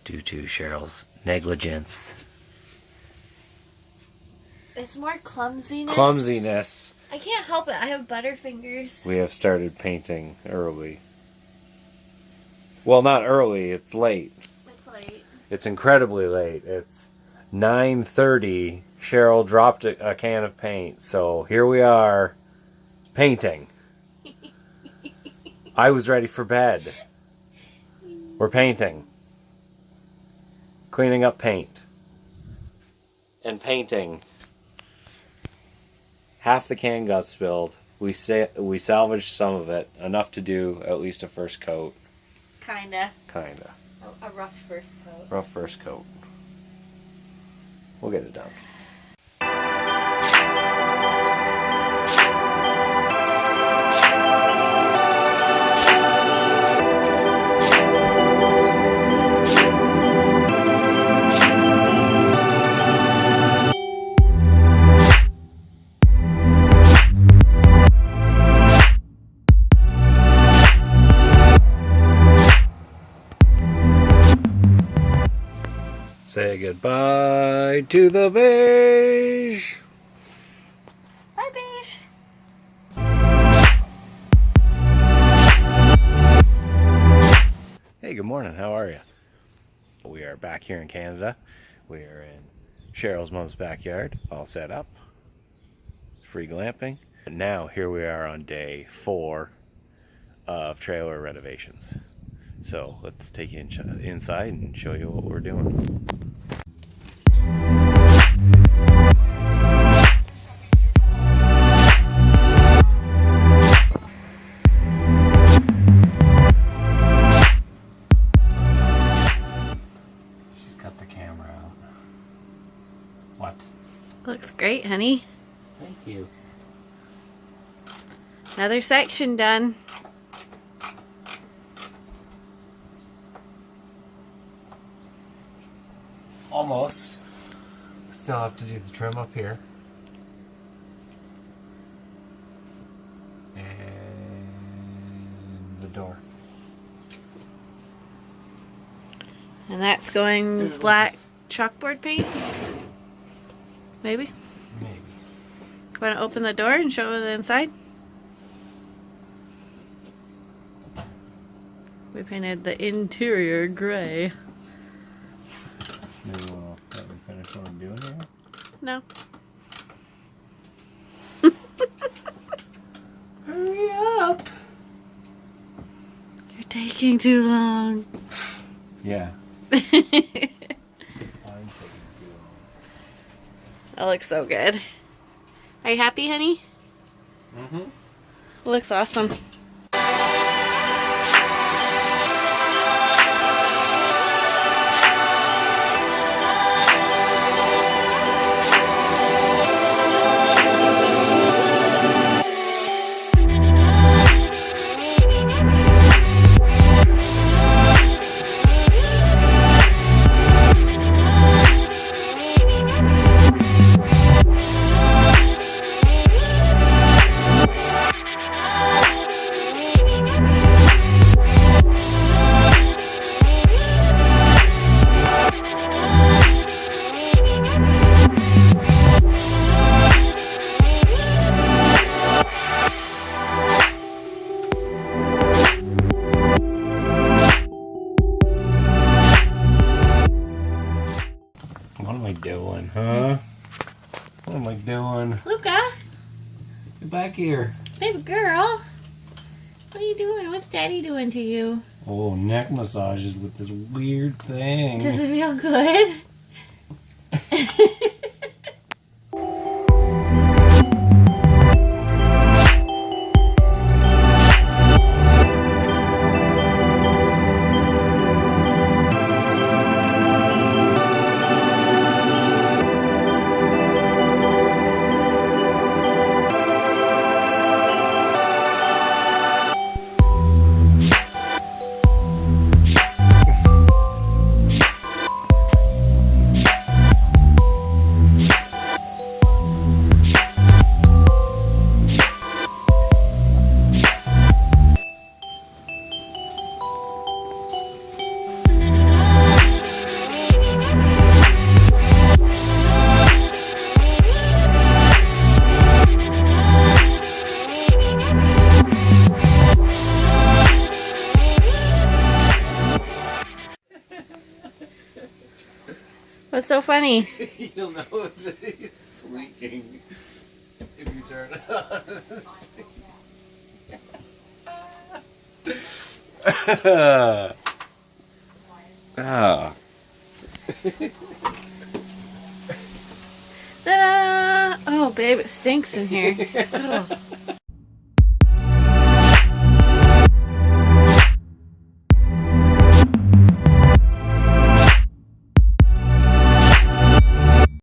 due to Cheryl's negligence. It's more clumsiness. Clumsiness. I can't help it. I have butterfingers. We have started painting early. Well, not early. It's late. It's late. It's incredibly late. It's 9:30. Cheryl dropped a can of paint, so here we are painting. I was ready for bed. We're painting. Cleaning up paint. And painting. Half the can got spilled. We salvaged some of it, enough to do at least a first coat. Kinda. A rough first coat. Rough first coat. We'll get it done. Say goodbye to the beige. Bye, beige. Hey, good morning. How are you? We are back here in Canada. We are in Cheryl's mom's backyard, all set up. Free glamping. And now here we are on day 4 of trailer renovations. So let's take you inside and show you what we're doing. She's got the camera out. What? Looks great, honey. Thank you. Another section done. Almost. Still have to do the trim up here. And the door. And that's going black chalkboard paint? Maybe? Maybe. Want to open the door and show the inside? We painted the interior gray. Maybe we'll let me finish what I'm doing here. No. Hurry up! You're taking too long. Yeah. I'm taking too long. That looks so good. Are you happy, honey? Mm-hmm. Looks awesome. What am I doing, huh? What am I doing? Luca, Get back here. baby girl. What are you doing? What's Daddy doing to you? Oh, neck massages with this weird thing. Does it feel good? so funny? You'll know if it's leaking if you turn it on. Ah. Ta-da! Oh, babe, it stinks in here. Oh.